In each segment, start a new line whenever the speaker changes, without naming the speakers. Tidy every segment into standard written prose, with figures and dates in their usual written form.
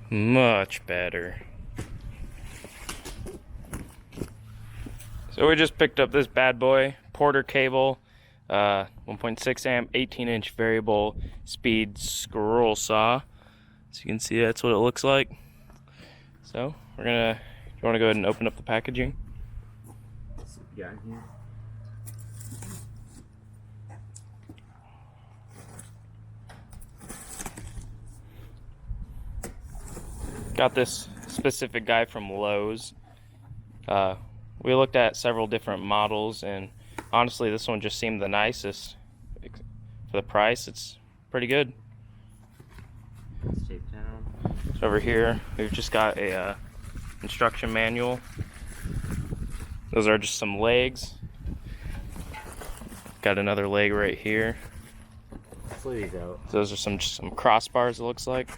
Much better. So we just picked up this bad boy, Porter cable, 1.6 amp, 18-inch variable speed scroll saw. So you can see that's what it looks like. So we're gonna, you wanna go ahead and open up the packaging?
What's we got in here?
Got this specific guy from Lowe's. We looked at several different models, and honestly this one just seemed the nicest. For the price, it's pretty good.
It's taped down.
So over here we've just got a instruction manual. Those are just some legs. Got another leg right here.
Let's leave these out.
Those are some crossbars, it looks like.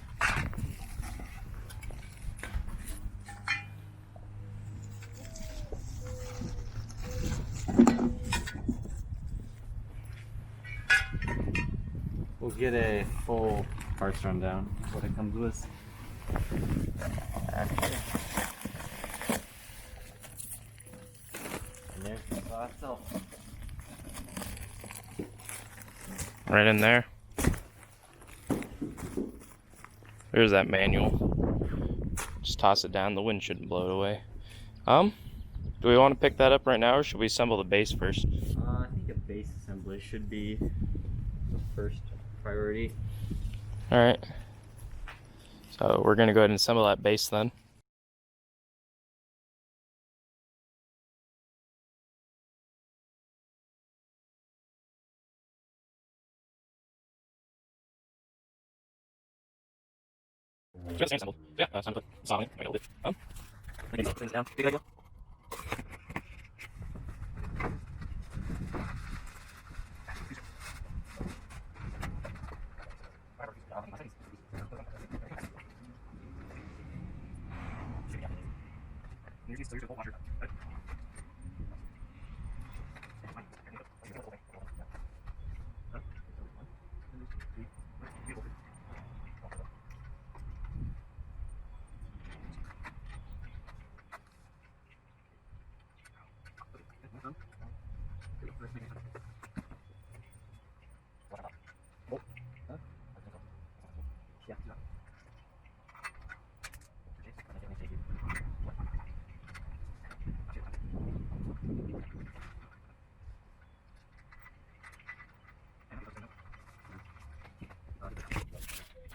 We'll get a full parts rundown, what it comes with. And there's the saw itself.
Right in there. There's that manual. Just toss it down, the wind shouldn't blow it away. Do we want to pick that up right now, or should we assemble the base first?
I think a base assembly should be the first priority.
Alright. So we're going to go ahead and assemble that base then. It's got the same assembled. Yeah, time to put solid right a little bit. Let me get things down. Big idea.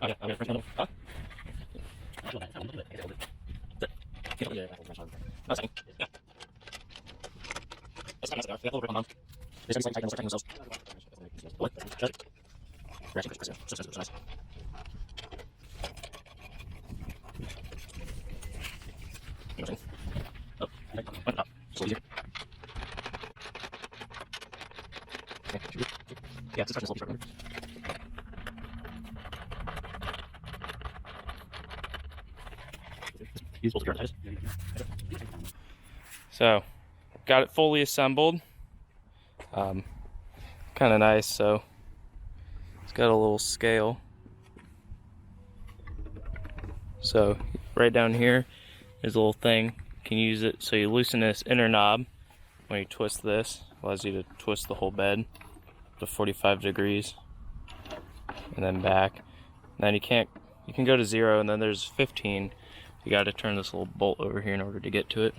Okay, I'm gonna huh? That's fine. Yeah. That's kind of nice. They got a little grip on them. They start tightening themselves. What? Shut it. We're actually pretty so sensitive, nice. Oh, went up. So easier. Okay. Yeah, it's touching slightly. So, got it fully assembled. Kind of nice. So, it's got a little scale. So, right down here is a little thing. You can use it so you loosen this inner knob when you twist this. Allows you to twist the whole bed to 45 degrees and then back. And then you can go to 0, and then there's 15. You got to turn this little bolt over here in order to get to it.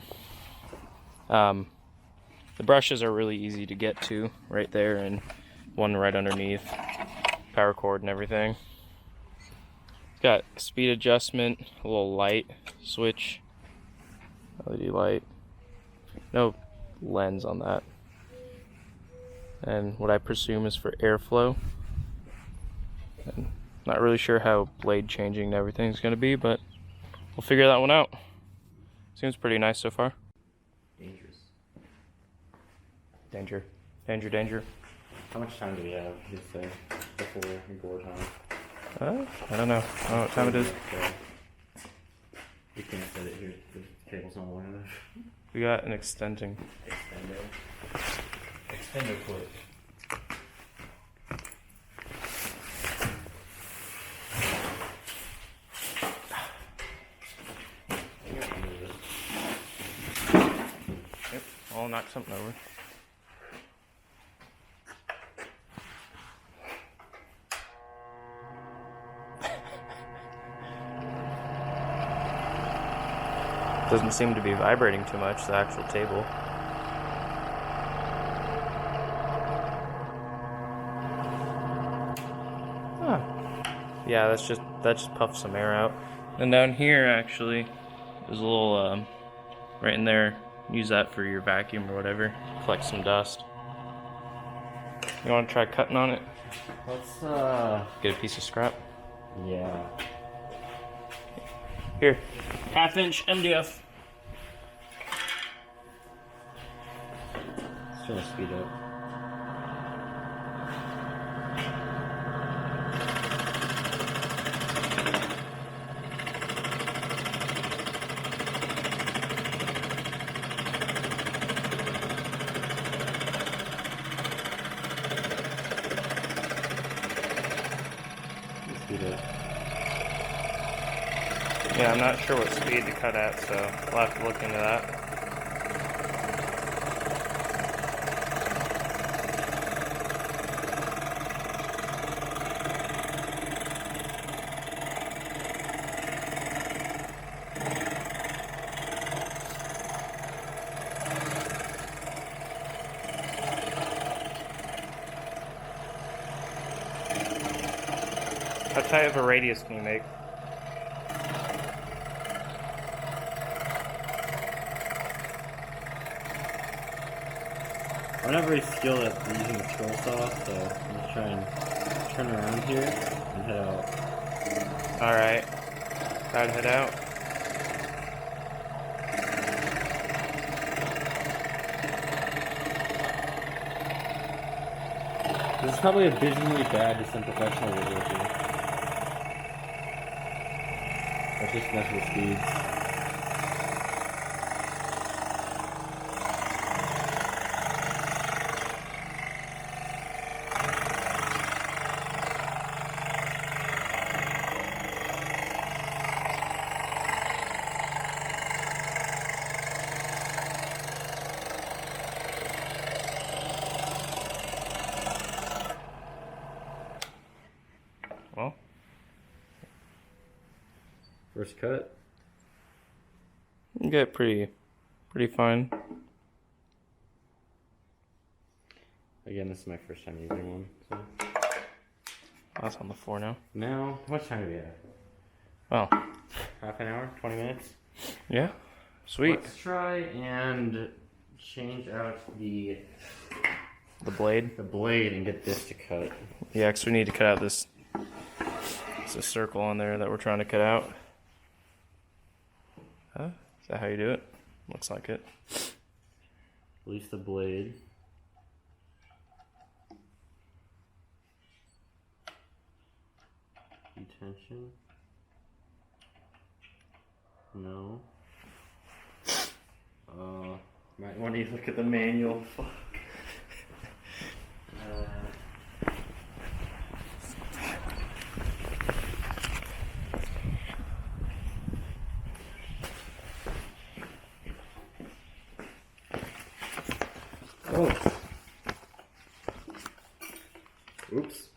The brushes are really easy to get to right there, and one right underneath, power cord and everything. It's got speed adjustment, a little light switch, LED light, no lens on that, and what I presume is for airflow. And not really sure how blade changing and everything is going to be, but we'll figure that one out. Seems pretty nice so far.
Dangerous.
Danger. Danger, danger.
How much time do we have, you say, before gore time?
I don't know. I don't know what time it is.
You can't set it here. The cable's not long enough.
We got an extender.
Extender cord.
I'll knock something over. Doesn't seem to be vibrating too much, the actual table. Huh. Yeah, that just puffed some air out. And down here actually, there's a little right in there. Use that for your vacuum or whatever. Collect some dust. You want to try cutting on it?
Let's
Get a piece of scrap.
yeah.
Here, 1/2 inch MDF.
Let's try to speed up. Speed up.
Yeah, I'm not sure what speed to cut at, so we'll have to look into that. How tight of a radius can you make?
I'm not very skilled at using a scroll saw, so I'm just trying to turn around here and head out.
Alright. Try to head out.
This is probably abysmally bad to some professional woodworking. Let's just mess with speeds.
Well,
First cut.
you get pretty fine.
Again, this is my first time using one. So.
That's on the floor now.
Now, how much time do we have?
Oh,
Half an hour? 20 minutes?
yeah. Sweet.
Let's try and change out the
blade.
and get this to cut.
Yeah, because we need to cut out this. It's a circle on there that we're trying to cut out. Huh? Is that how you do it? Looks like it.
Release the blade. Detention. No. Might want to look at the manual. Fuck. Oh. Oops.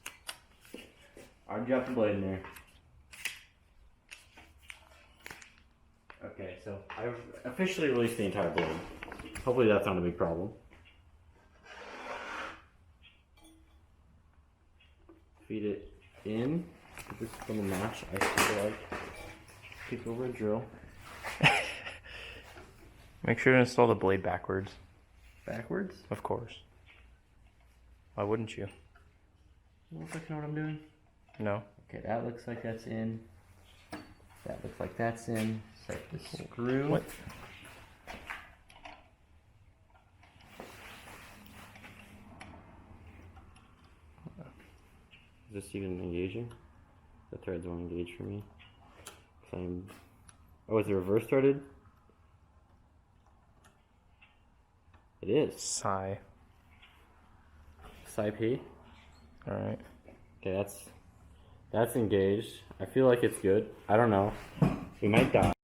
I dropped the blade in there. Okay, so I've officially released the entire blade. Hopefully that's not a big problem. Feed it in. This is gonna match. I feel like. Take over a drill.
Make sure to install the blade backwards.
Backwards?
Of course. Why wouldn't you?
Looks like I know what I'm doing.
No.
Okay, that looks like that's in. That looks like that's in. Set the screw.
What?
Is this even engaging? The threads won't engage for me. Oh, is it reverse threaded? It is.
Sigh.
Side P.
Alright.
Okay, that's engaged. I feel like it's good. I don't know. We might die.